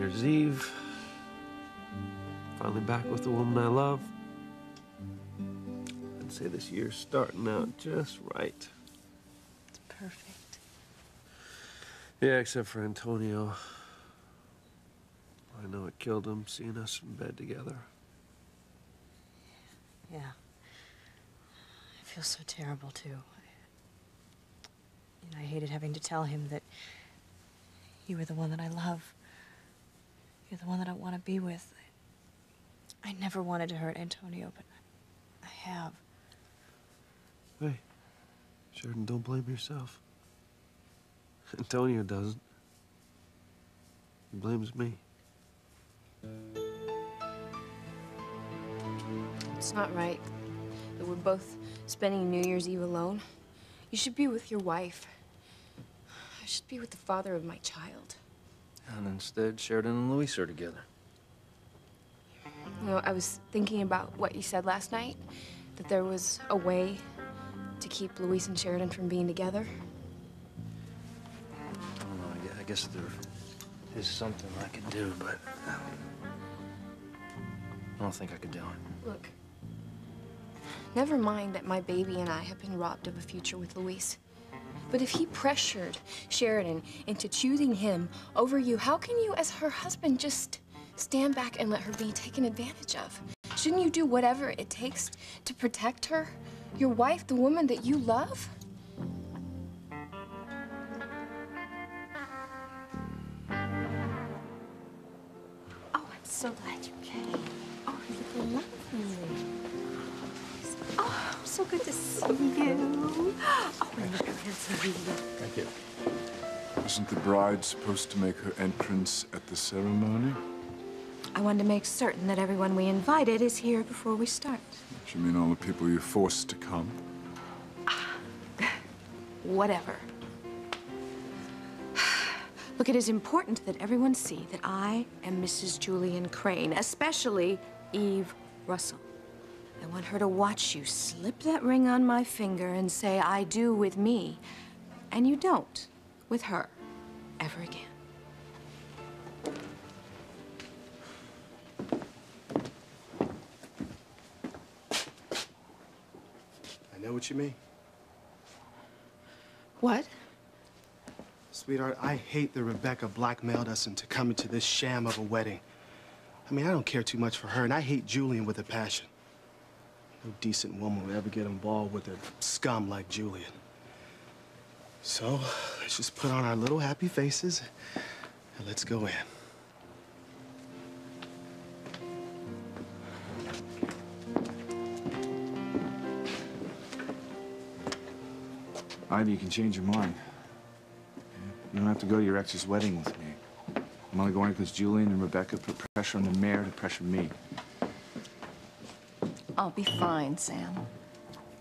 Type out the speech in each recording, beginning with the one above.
Year's Eve. Finally back with the woman I love. I'd say this year's starting out just right. It's perfect. Yeah, except for Antonio. I know it killed him, seeing us in bed together. Yeah. I feel so terrible, too. I hated having to tell him that you were the one that I love. You're the one that I want to be with. I never wanted to hurt Antonio, but I have. Hey, Sheridan, don't blame yourself. Antonio doesn't. He blames me. It's not right that we're both spending New Year's Eve alone. You should be with your wife. I should be with the father of my child. And instead, Sheridan and Luis are together. You know, I was thinking about what you said last night, that there was a way to keep Luis and Sheridan from being together. I don't know, I guess there is something I could do, but I don't think I could do it. Look, never mind that my baby and I have been robbed of a future with Luis. But if he pressured Sheridan into choosing him over you, how can you, as her husband, just stand back and let her be taken advantage of? Shouldn't you do whatever it takes to protect her? Your wife, the woman that you love? Oh, I'm so glad you came. Oh, you look lovely. Oh, so good to see you. Oh, and look how handsome you look. Thank you. Wasn't the bride supposed to make her entrance at the ceremony? I wanted to make certain that everyone we invited is here before we start. Do you mean all the people you forced to come? Whatever. Look, it is important that everyone see that I am Mrs. Julian Crane, especially Eve Russell. I want her to watch you slip that ring on my finger and say, I do with me. And you don't with her ever again. I know what you mean. What? Sweetheart, I hate that Rebecca blackmailed us into coming to this sham of a wedding. I mean, I don't care too much for her, and I hate Julian with a passion. No decent woman would ever get involved with a scum like Julian. So, let's just put on our little happy faces, and let's go in. Ivy, you can change your mind. You don't have to go to your ex's wedding with me. I'm only going because Julian and Rebecca put pressure on the mayor to pressure me. I'll be fine, Sam.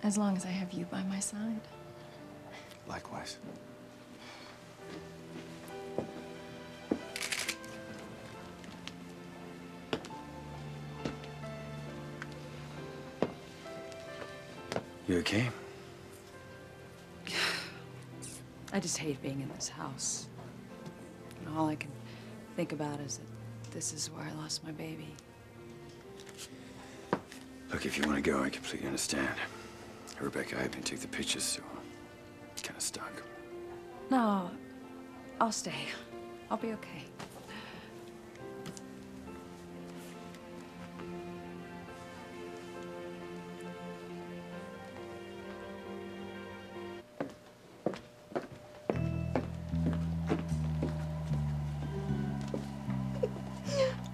As long as I have you by my side. Likewise. You okay? I just hate being in this house. And all I can think about is that this is where I lost my baby. Look, if you want to go, I completely understand. Rebecca, I took the pictures, so I'm kind of stuck. No, I'll stay. I'll be okay.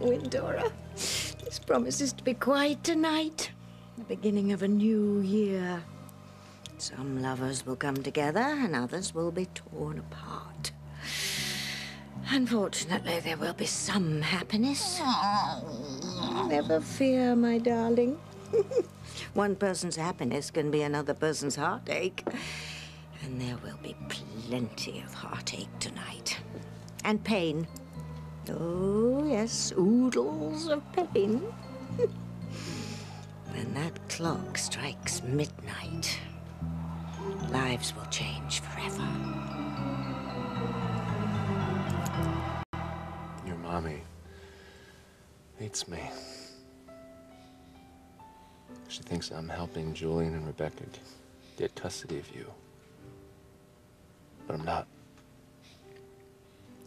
Windora, this promises to be quiet tonight. The beginning of a new year. Some lovers will come together and others will be torn apart. Unfortunately, there will be some happiness. Never fear, my darling. One person's happiness can be another person's heartache. And there will be plenty of heartache tonight. And pain. Oh, yes, oodles of pain. When that clock strikes midnight, lives will change forever. Your mommy hates me. She thinks I'm helping Julian and Rebecca get custody of you. But I'm not.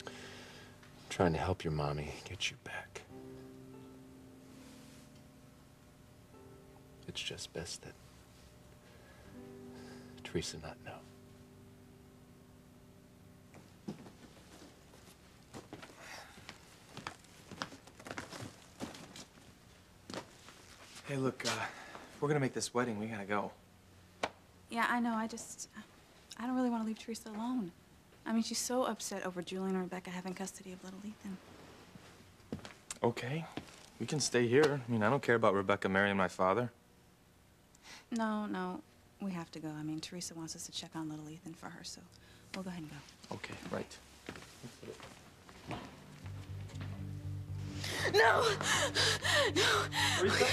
I'm trying to help your mommy get you back. It's just best that Teresa not know. Hey, look, if we're gonna make this wedding, we gotta go. Yeah, I know. I don't really want to leave Teresa alone. I mean, she's so upset over Julian and Rebecca having custody of little Ethan. Okay, we can stay here. I mean, I don't care about Rebecca marrying my father. No, we have to go. I mean, Teresa wants us to check on little Ethan for her, so we'll go ahead and go. Okay, right. No! Teresa?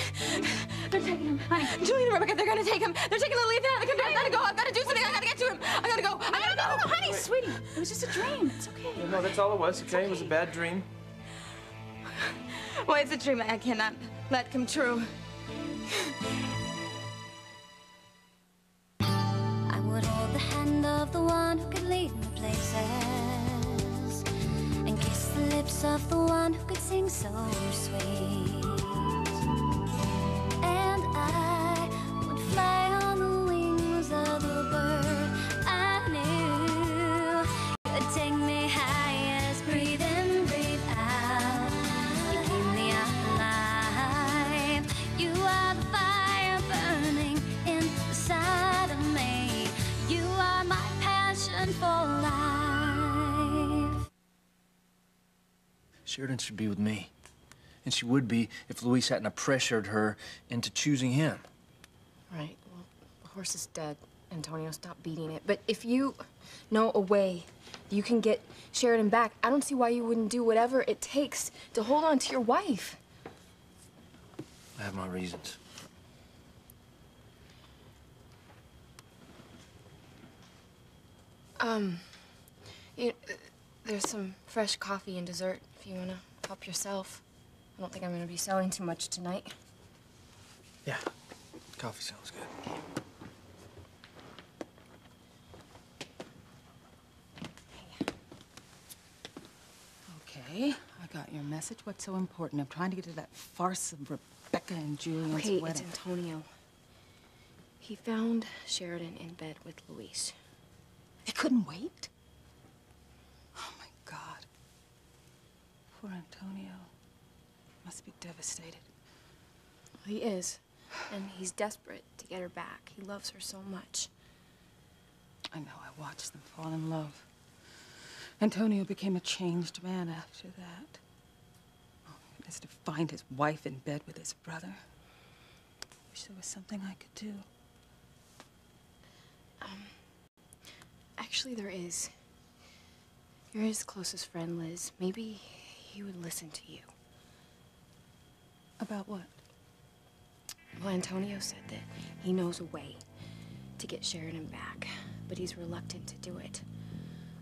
They're taking him. Honey, Julian and Rebecca, they're gonna take him. They're taking little Ethan out of the country. I gotta go. I've gotta do something. I gotta get to him. I gotta go. I gotta go. No, honey, sweetie. It was just a dream. It's okay. Yeah, no, that's all it was, okay? It was a bad dream. Why, it's a dream I cannot let come true. I would hold the hand of the one who could lead me places and kiss the lips of the one who could sing so sweet. And I would fly on the wings of the bird I knew could take me highest. Breathe in, breathe out. You keep me alive. You are the fire burning inside of me. You are my passion for life. Sheridan should be with me. And she would be if Luis hadn't pressured her into choosing him. Right. Well, the horse is dead. Antonio, stop beating it. But if you know a way you can get Sheridan back, I don't see why you wouldn't do whatever it takes to hold on to your wife. I have my reasons. There's some fresh coffee and dessert if you want to help yourself. I don't think I'm going to be selling too much tonight. Yeah, coffee sounds good. Okay, I got your message. What's so important? I'm trying to get to that farce of Rebecca and Julian's Okay, wedding. it's Antonio. He found Sheridan in bed with Luis. They couldn't wait? Oh, my God. Poor Antonio. Must be devastated. He is. And he's desperate to get her back. He loves her so much. I know. I watched them fall in love. Antonio became a changed man after that. Oh, goodness, to find his wife in bed with his brother. Wish there was something I could do. Actually, there is. You're his closest friend, Liz. Maybe he would listen to you. About what? Well, Antonio said that he knows a way to get Sheridan back, but he's reluctant to do it.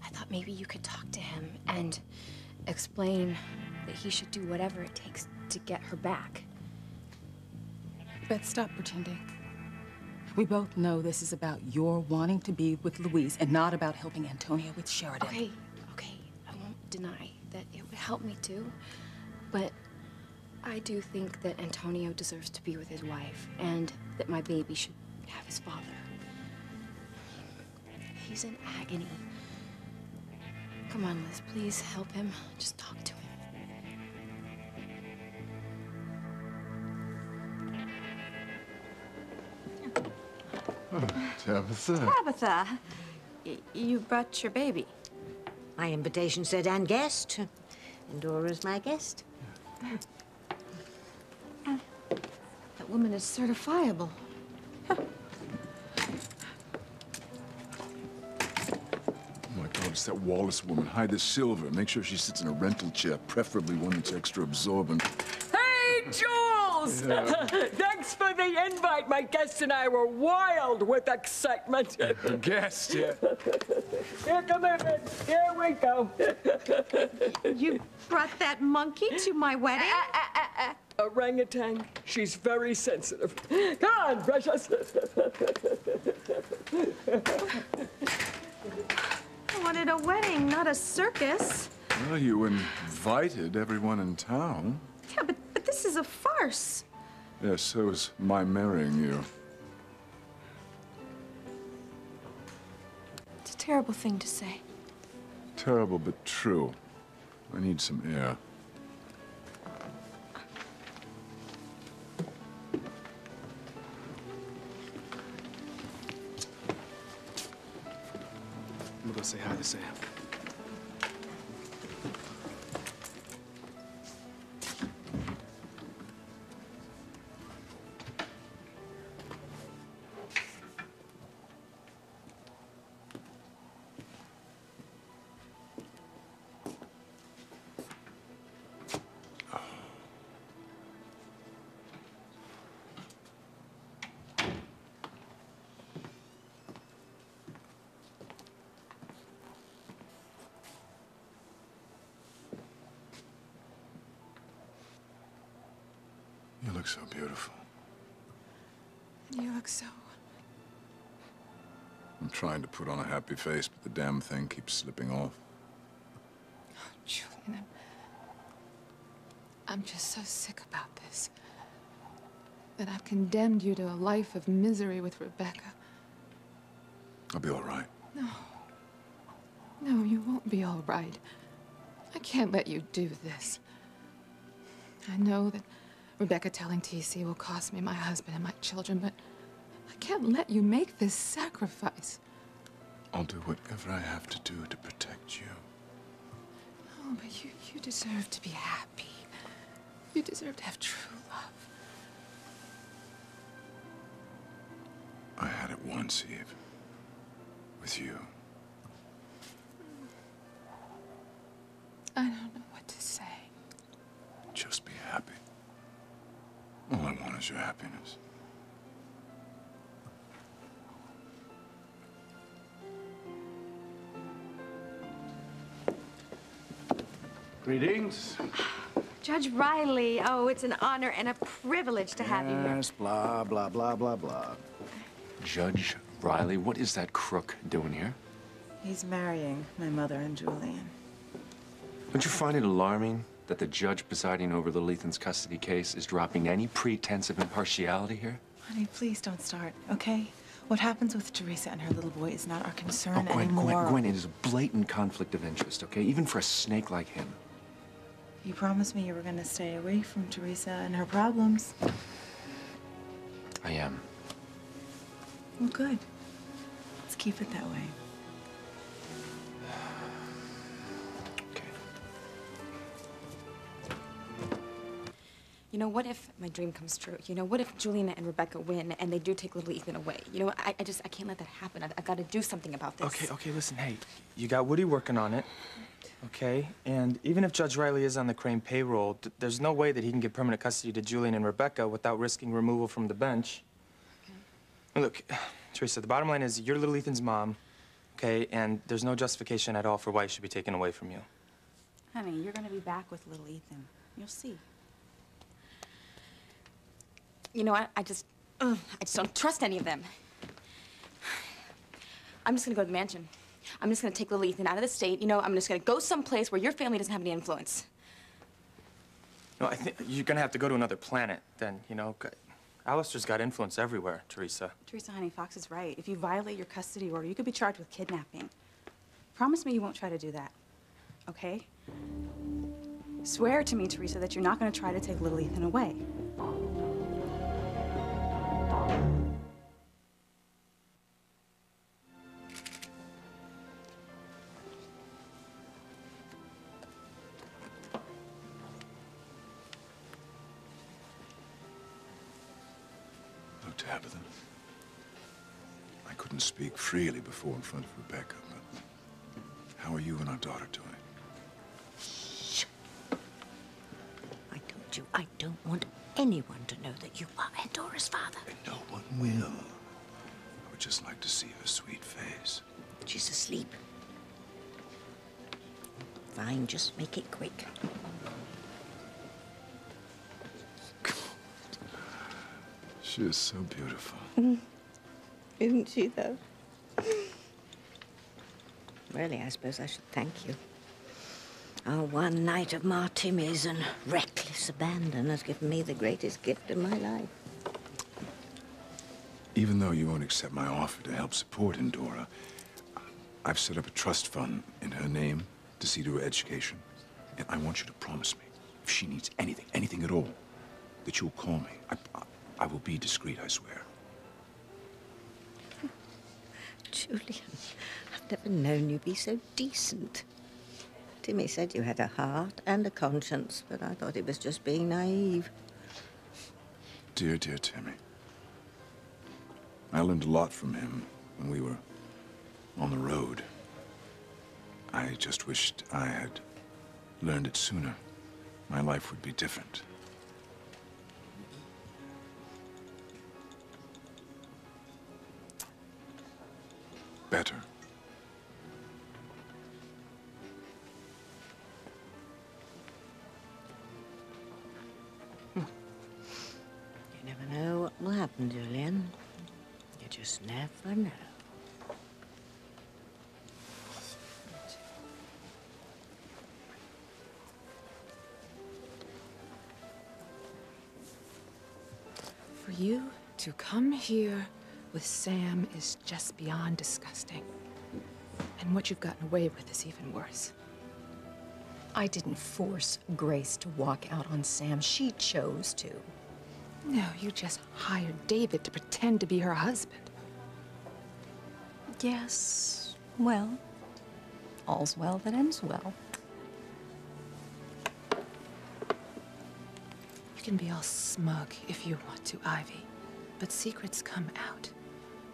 I thought maybe you could talk to him and explain that he should do whatever it takes to get her back. Beth, stop pretending. We both know this is about your wanting to be with Louise and not about helping Antonio with Sheridan. Okay, I won't deny that it would help me too, but I do think that Antonio deserves to be with his wife and that my baby should have his father. He's in agony. Come on, Liz, please help him. Just talk to him. Oh, Tabitha. Tabitha, you brought your baby. My invitation said, and guest. And Dora's my guest. That woman is certifiable. Oh my God, it's that Wallace woman. Hide the silver. Make sure she sits in a rental chair, preferably one that's extra absorbent. Hey, Joel! Jules! Thanks for the invite. My guests and I were wild with excitement. Guest, yeah. Here, come in. Here we go. You brought that monkey to my wedding? Orangutan. She's very sensitive. Come on, precious. I wanted a wedding, not a circus. Well, you invited everyone in town. Yeah, but this is a farce. Yes, so is my marrying you. It's a terrible thing to say. Terrible, but true. I need some air. I'm gonna go say hi to Sam. You look so beautiful. You look so... I'm trying to put on a happy face, but the damn thing keeps slipping off. Oh, Julian, I'm just so sick about this. That I've condemned you to a life of misery with Rebecca. I'll be all right. No. No, you won't be all right. I can't let you do this. I know that Rebecca telling TC will cost me my husband and my children, but I can't let you make this sacrifice. I'll do whatever I have to do to protect you. Oh, but you deserve to be happy. You deserve to have true love. I had it once, Eve. With you. I don't know what to say. Just be happy. All I want is your happiness. Greetings. Judge Riley, oh, it's an honor and a privilege to have you here. Yes, blah, blah, blah, blah, blah. Judge Riley, what is that crook doing here? He's marrying my mother and Julian. Don't you find it alarming that the judge presiding over Little Ethan's custody case is dropping any pretense of impartiality here? Honey, please don't start, okay? What happens with Teresa and her little boy is not our concern anymore. Gwen, it is a blatant conflict of interest, okay? Even for a snake like him. You promised me you were gonna stay away from Teresa and her problems. I am. Well, good. Let's keep it that way. You know, what if my dream comes true? You know, what if Julian and Rebecca win and they do take little Ethan away? You know, I can't let that happen. I've got to do something about this. Okay, listen, hey, you got Woody working on it, okay? And even if Judge Riley is on the Crane payroll, there's no way that he can give permanent custody to Julian and Rebecca without risking removal from the bench. Okay. Look, Teresa, the bottom line is you're little Ethan's mom, okay? And there's no justification at all for why he should be taken away from you. Honey, you're gonna be back with little Ethan. You'll see. You know, I just don't trust any of them. I'm just gonna go to the mansion. I'm just gonna take little Ethan out of the state. You know, I'm just gonna go someplace where your family doesn't have any influence. No, I think you're gonna have to go to another planet then, you know? Alistair's got influence everywhere, Teresa. Teresa, honey, Fox is right. If you violate your custody order, you could be charged with kidnapping. Promise me you won't try to do that, okay? Swear to me, Teresa, that you're not gonna try to take little Ethan away. Look, Tabitha, I couldn't speak freely before in front of Rebecca, but how are you and our daughter doing? I told you I don't want anyone to know that you are Dora's father. No one will. I would just like to see her sweet face. She's asleep. Fine, just make it quick. She is so beautiful. Isn't she, though? Really, I suppose I should thank you. Our one night of martinis and reckless abandon has given me the greatest gift of my life. Even though you won't accept my offer to help support Endora, I've set up a trust fund in her name to see to her education. And I want you to promise me, if she needs anything, anything at all, that you'll call me. I will be discreet, I swear. Julian, I've never known you be so decent. Timmy said you had a heart and a conscience, but I thought it was just being naive. Dear, dear Timmy. I learned a lot from him when we were on the road. I just wished I had learned it sooner. My life would be different. Better. You never know what will happen, Julian. You just never know. For you to come here with Sam is just beyond disgusting. And what you've gotten away with is even worse. I didn't force Grace to walk out on Sam. She chose to. No, you just hired David to pretend to be her husband. Yes, well, all's well that ends well. You can be all smug if you want to, Ivy, but secrets come out.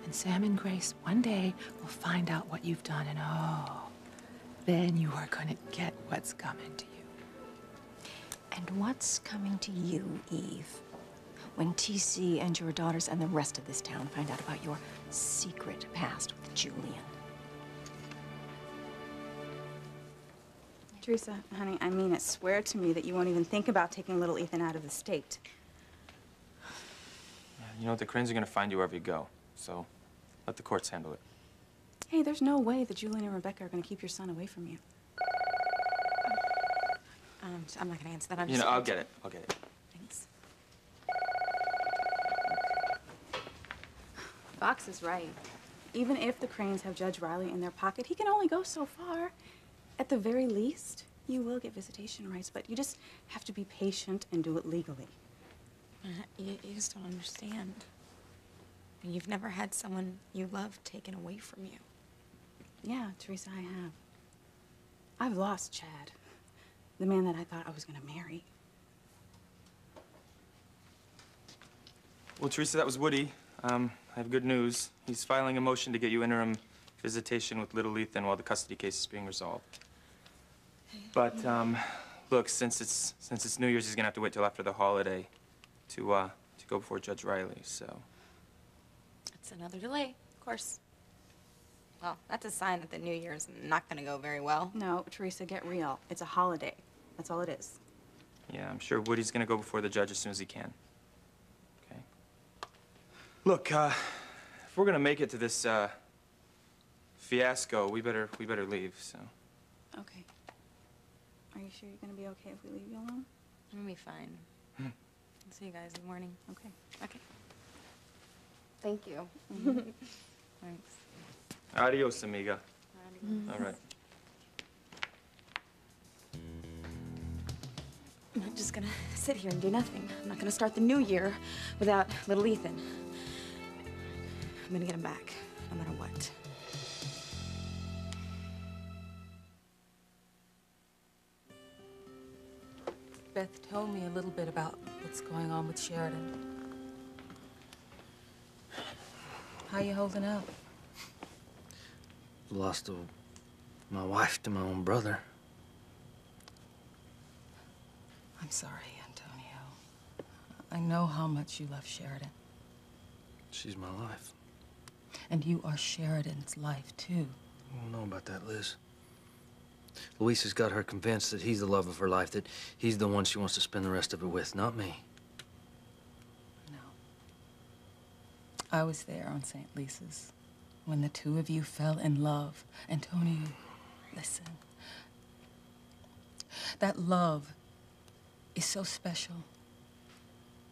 And Sam and Grace one day will find out what you've done, and oh, then you are going to get what's coming to you. And what's coming to you, Eve, when TC and your daughters and the rest of this town find out about your secret past with Julian? Teresa, honey, I mean it. Swear to me that you won't even think about taking little Ethan out of the state. You know, the Cranes are gonna find you wherever you go, so let the courts handle it. Hey, there's no way that Julian and Rebecca are going to keep your son away from you. I'm not going to answer that. I'm just... I'll get it. I'll get it. Thanks. Fox is right. Even if the Cranes have Judge Riley in their pocket, he can only go so far. At the very least, you will get visitation rights, but you just have to be patient and do it legally. You just don't understand. You've never had someone you love taken away from you. Yeah, Teresa, I have. I've lost Chad, the man that I thought I was going to marry. Well, Teresa, that was Woody. I have good news. He's filing a motion to get you interim visitation with little Ethan while the custody case is being resolved. But, look, since it's New Year's, he's gonna have to wait till after the holiday to go before Judge Riley, so. It's another delay, of course. Well, that's a sign that the New Year's not gonna go very well. No, Teresa, get real. It's a holiday. That's all it is. Yeah, I'm sure Woody's gonna go before the judge as soon as he can. Okay? Look, if we're gonna make it to this, fiasco, we better leave, so. Okay. Are you sure you're gonna be okay if we leave you alone? I'm gonna be fine. Hmm. I'll see you guys in the morning. Okay. Okay. Thank you. Thanks. Adios, amiga. Adios. All right. I'm not just gonna sit here and do nothing. I'm not gonna start the new year without little Ethan. I'm gonna get him back, no matter what. Beth told me a little bit about what's going on with Sheridan. How you holding out? Lost my wife to my own brother. I'm sorry, Antonio. I know how much you love Sheridan. She's my life. And you are Sheridan's life, too. I don't know about that, Liz. Luis has got her convinced that he's the love of her life, that he's the one she wants to spend the rest of it with, not me. No. I was there on St. Lisa's when the two of you fell in love. Antonio, listen. That love is so special,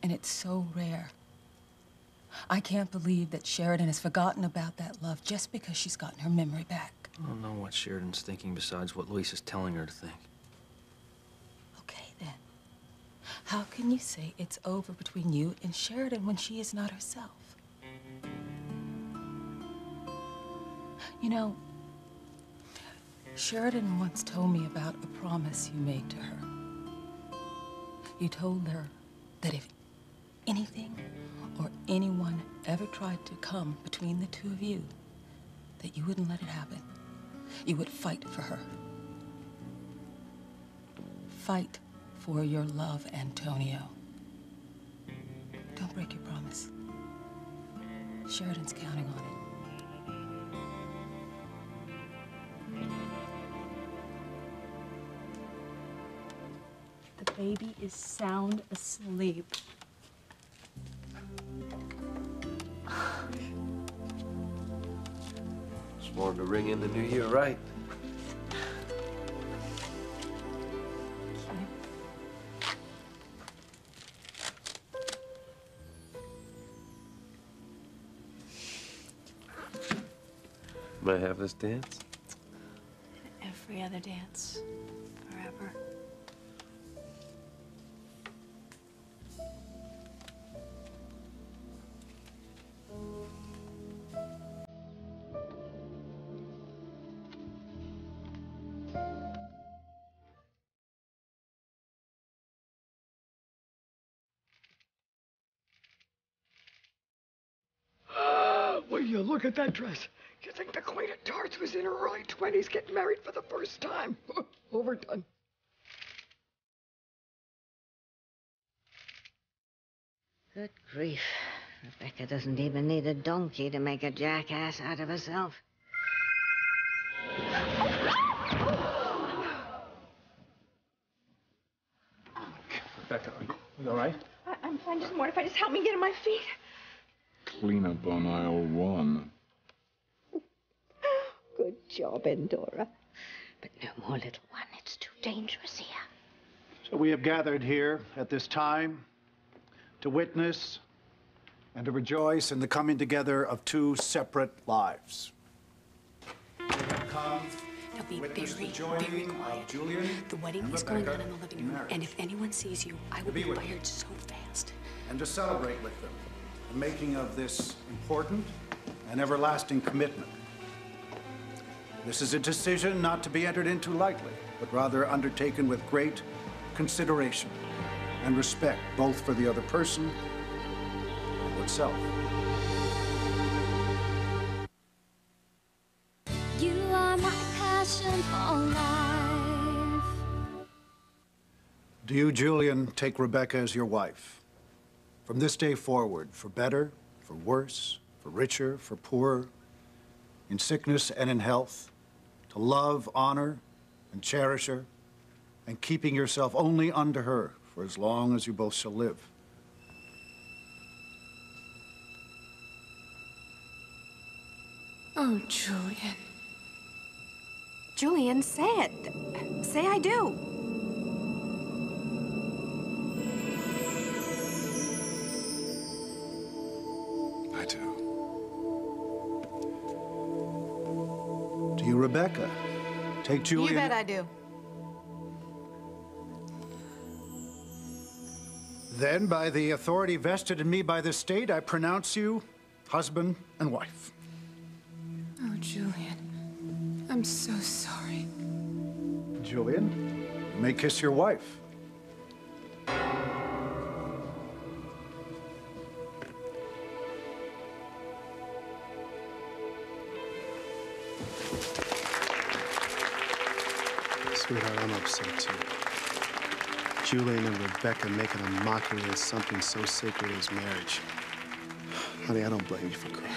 and it's so rare. I can't believe that Sheridan has forgotten about that love just because she's gotten her memory back. I don't know what Sheridan's thinking besides what Luis is telling her to think. Okay, then. How can you say it's over between you and Sheridan when she is not herself? You know, Sheridan once told me about a promise you made to her. You told her that if anything or anyone ever tried to come between the two of you, that you wouldn't let it happen. You would fight for her. Fight for your love, Antonio. Don't break your promise. Sheridan's counting on it. The baby is sound asleep. Just wanted to ring in the new year right. May I have this dance? Every other dance, forever. Will you look at that dress? You think the Queen of Tarts was in her early 20s getting married for the first time? Overdone. Good grief. Rebecca doesn't even need a donkey to make a jackass out of herself. Rebecca, are you all right? I'm fine. Just mortified. Just help me get on my feet. Clean up on aisle 1. Good job, Endora. But no more, little one. It's too dangerous here. So we have gathered here at this time to witness and to rejoice in the coming together of two separate lives. Now be very, very quiet. The wedding is going on in the living room, and if anyone sees you, I will be fired so fast. And to celebrate with them the making of this important and everlasting commitment. This is a decision not to be entered into lightly, but rather undertaken with great consideration and respect, both for the other person and oneself. You are my passion for life. Do you, Julian, take Rebecca as your wife? From this day forward, for better, for worse, for richer, for poorer, in sickness and in health, to love, honor, and cherish her, and keeping yourself only unto her for as long as you both shall live. Oh, Julian. Julian, say it. Say I do. I do. Do you, Rebecca, take Julian? You bet I do. Then, by the authority vested in me by the state, I pronounce you husband and wife. Oh, Julian, I'm so sorry. Julian, you may kiss your wife. Sweetheart, I'm upset too. Julian and Rebecca making a mockery of something so sacred as marriage. Honey, I don't blame you for crying.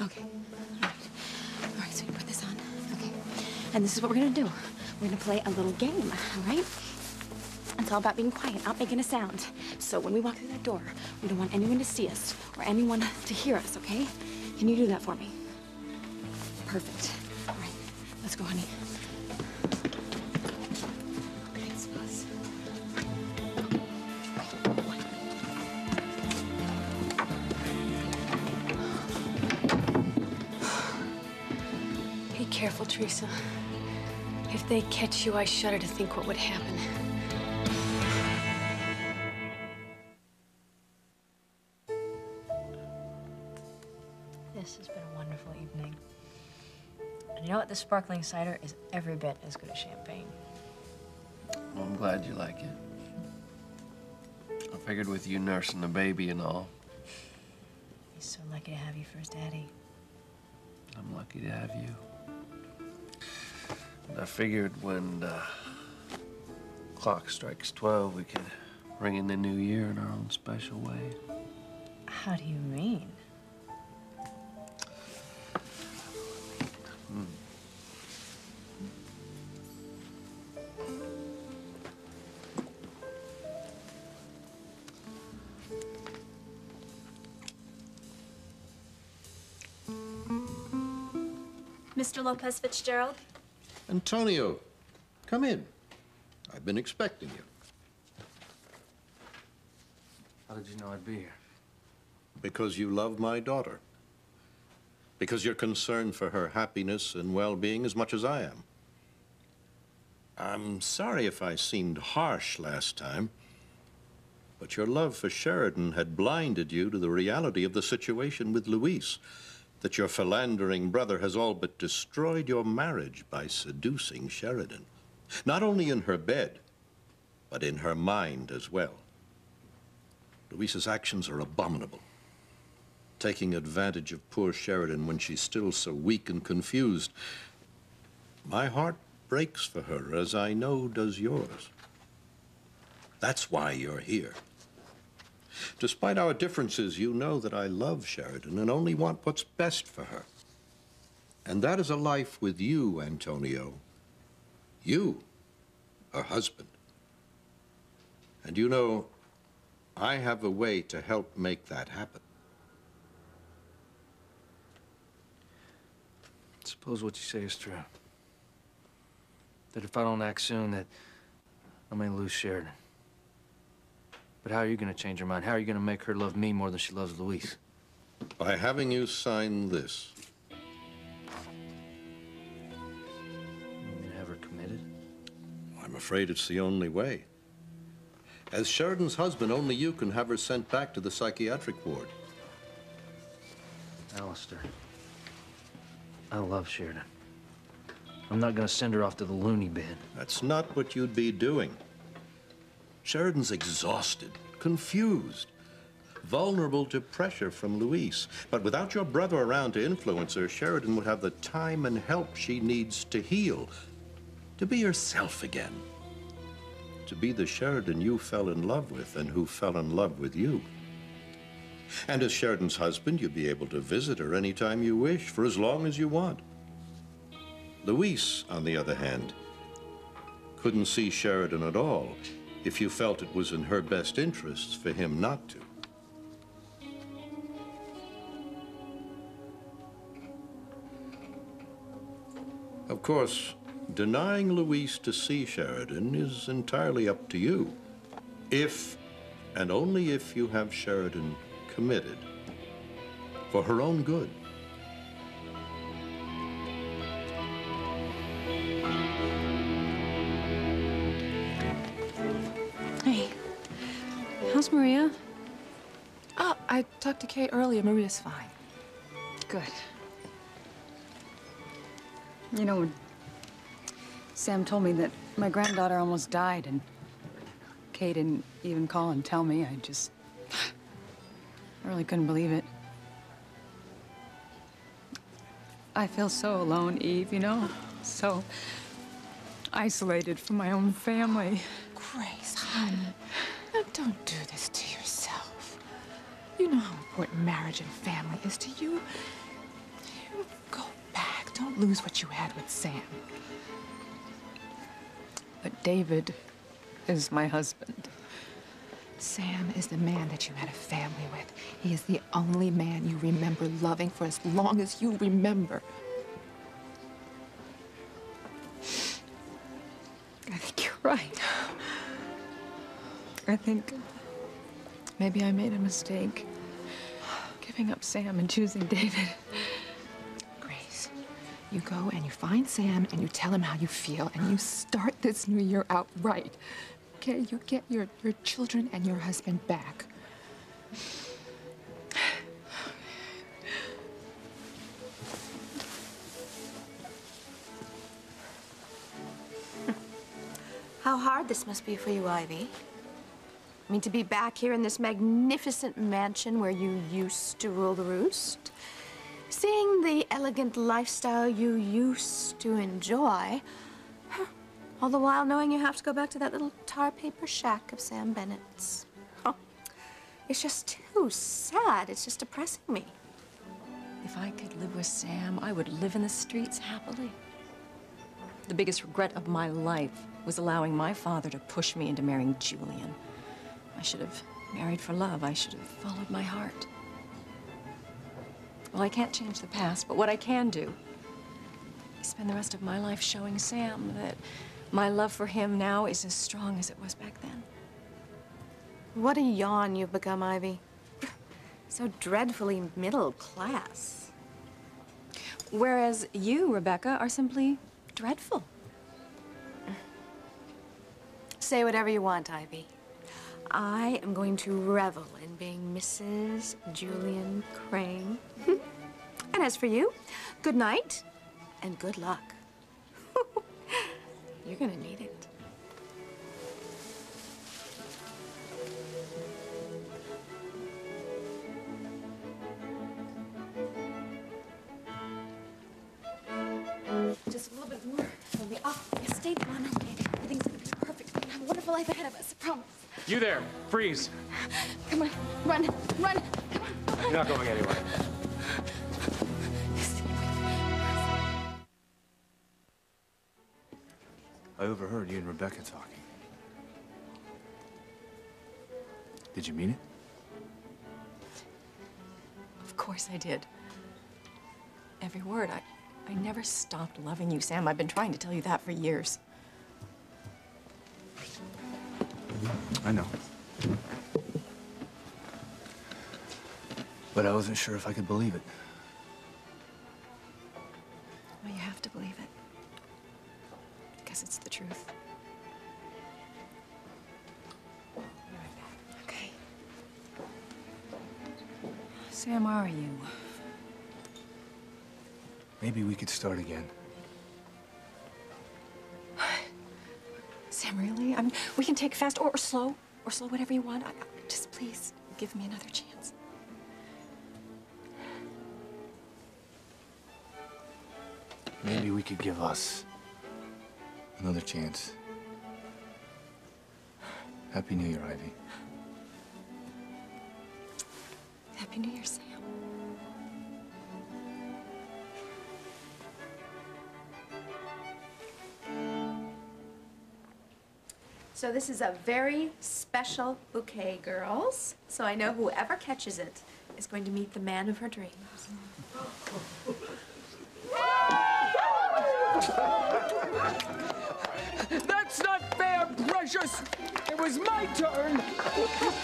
Okay. All right, so you put this on. Okay. And this is what we're gonna do. We're gonna play a little game, all right? It's all about being quiet, not making a sound. So when we walk through that door, we don't want anyone to see us or anyone to hear us, okay? Can you do that for me? Perfect. All right, let's go, honey. Thanks, boss. Be careful, Teresa. If they catch you, I shudder to think what would happen. This has been a wonderful evening. And you know what? This sparkling cider is every bit as good as champagne. Well, I'm glad you like it. I figured with you nursing the baby and all. He's so lucky to have you for his daddy. I'm lucky to have you. And I figured when the clock strikes 12, we could ring in the new year in our own special way. How do you mean? Mr. Lopez Fitzgerald? Antonio, come in. I've been expecting you. How did you know I'd be here? Because you love my daughter. Because you're concerned for her happiness and well-being as much as I am. I'm sorry if I seemed harsh last time, but your love for Sheridan had blinded you to the reality of the situation with Luis, that your philandering brother has all but destroyed your marriage by seducing Sheridan. Not only in her bed, but in her mind as well. Luis's actions are abominable. Taking advantage of poor Sheridan when she's still so weak and confused. My heart breaks for her, as I know does yours. That's why you're here. Despite our differences, you know that I love Sheridan and only want what's best for her. And that is a life with you, Antonio. You, her husband. And you know, I have a way to help make that happen. Suppose what you say is true. That if I don't act soon, that I may lose Sheridan. But how are you going to change her mind? How are you going to make her love me more than she loves Luis? By having you sign this. You want me to have her committed? I'm afraid it's the only way. As Sheridan's husband, only you can have her sent back to the psychiatric ward. Alistair, I love Sheridan. I'm not going to send her off to the loony bin. That's not what you'd be doing. Sheridan's exhausted, confused, vulnerable to pressure from Luis. But without your brother around to influence her, Sheridan would have the time and help she needs to heal, to be herself again, to be the Sheridan you fell in love with and who fell in love with you. And as Sheridan's husband, you'd be able to visit her anytime you wish, for as long as you want. Luis, on the other hand, couldn't see Sheridan at all if you felt it was in her best interests for him not to. Of course, denying Luis to see Sheridan is entirely up to you. If, and only if, you have Sheridan committed for her own good. Hey, how's Maria? Oh, I talked to Kay earlier. Maria's fine. Good. You know, when Sam told me that my granddaughter almost died and Kay didn't even call and tell me, I just I really couldn't believe it. I feel so alone, Eve, you know? So isolated from my own family. Grace, honey, now don't do this to yourself. You know how important marriage and family is to you. You go back. Don't lose what you had with Sam. But David is my husband. Sam is the man that you had a family with. He is the only man you remember loving for as long as you remember. I think you're right. I think maybe I made a mistake giving up Sam and choosing David. Grace, you go and you find Sam and you tell him how you feel and you start this new year out right. Okay, you get your children and your husband back. How hard this must be for you, Ivy. I mean, to be back here in this magnificent mansion where you used to rule the roost, seeing the elegant lifestyle you used to enjoy, all the while knowing you have to go back to that little tar paper shack of Sam Bennett's. Oh, it's just too sad. It's just depressing me. If I could live with Sam, I would live in the streets happily. The biggest regret of my life was allowing my father to push me into marrying Julian. I should have married for love. I should have followed my heart. Well, I can't change the past, but what I can do is spend the rest of my life showing Sam that my love for him now is as strong as it was back then. What a yawn you've become, Ivy. So dreadfully middle class. Whereas you, Rebecca, are simply dreadful. Say whatever you want, Ivy. I am going to revel in being Mrs. Julian Crane. And as for you, good night and good luck. You're gonna need it. Just a little bit more. We'll be off the estate one. Everything's gonna be perfect. We're gonna have a wonderful life ahead of us, I promise. You there, freeze. Come on, run, run. Come on. You're not going anywhere. I overheard you and Rebecca talking. Did you mean it? Of course I did. Every word. I never stopped loving you, Sam. I've been trying to tell you that for years. I know. But I wasn't sure if I could believe it. Well, you have to believe it. Because it's the truth. Okay. Sam, where are you? Maybe we could start again. Sam, really? I mean, we can take fast or slow, whatever you want. Just please give me another chance. Maybe we could give us another chance. Happy New Year, Ivy. Happy New Year, Sam. So this is a very special bouquet, girls. So I know whoever catches it is going to meet the man of her dreams. That's not fair, Precious! It was my turn!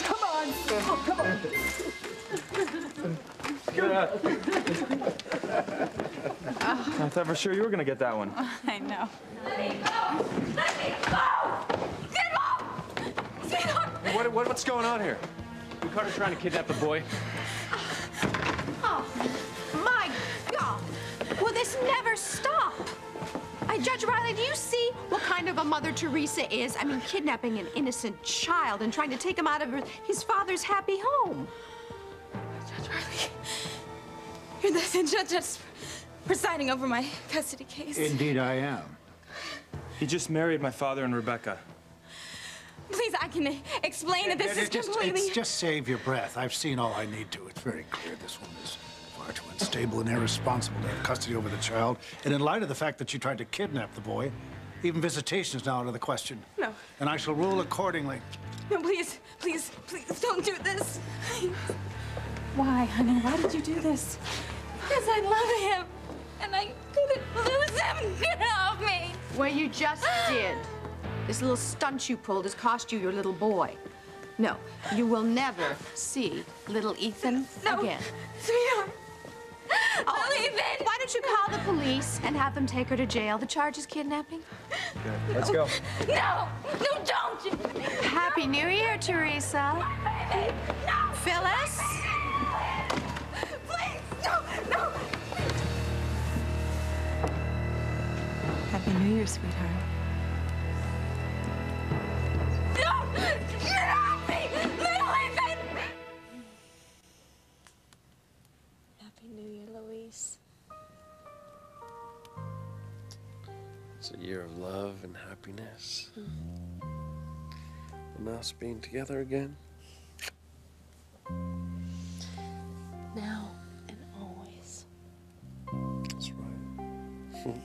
Come on! Oh, come on! I thought for sure you were gonna get that one. I know. Hey, what's going on here? We caught her trying to kidnap the boy. Oh, my God! Will this never stop? Judge Riley, do you see what kind of a Mother Teresa is? I mean, kidnapping an innocent child and trying to take him out of his father's happy home. You're the judge that's presiding over my custody case. Indeed, I am. He just married my father and Rebecca. Please, I can explain that this is completely... Just save your breath. I've seen all I need to. It's very clear this woman is far too unstable and irresponsible to have custody over the child. And in light of the fact that she tried to kidnap the boy, even visitation is now out of the question. No. And I shall rule accordingly. No, please, please, please don't do this. Why, honey? Why did you do this? Because I love him, and I couldn't lose him. Get off me. Well, you just did. This little stunt you pulled has cost you your little boy. No, you will never see little Ethan again. Sweetheart. Oh, Ethan! Why don't you call the police and have them take her to jail? The charge is kidnapping. Okay, let's go. No! No, don't! Happy New Year, Teresa. Baby, no! Phyllis? Please, no, no! Happy New Year, sweetheart. No! Get off me! Little Ethan! Happy New Year, Luis. It's a year of love and happiness. And us being together again. Now and always. That's right.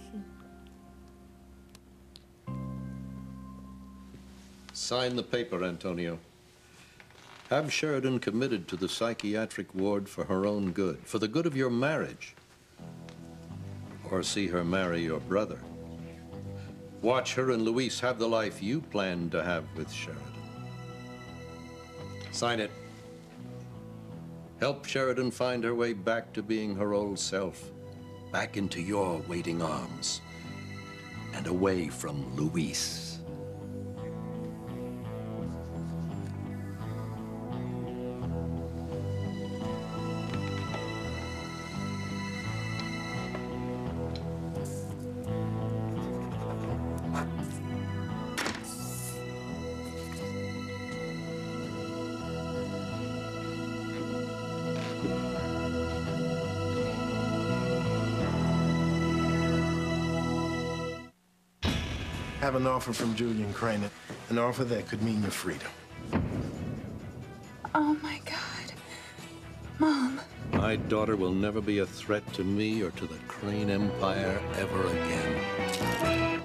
Sign the paper, Antonio. Have Sheridan committed to the psychiatric ward for her own good, for the good of your marriage. Or see her marry your brother. Watch her and Luis have the life you planned to have with Sheridan. Sign it. Help Sheridan find her way back to being her old self, back into your waiting arms, and away from Luis. I have an offer from Julian Crane, an offer that could mean your freedom. Oh, my God. Mom. My daughter will never be a threat to me or to the Crane Empire ever again.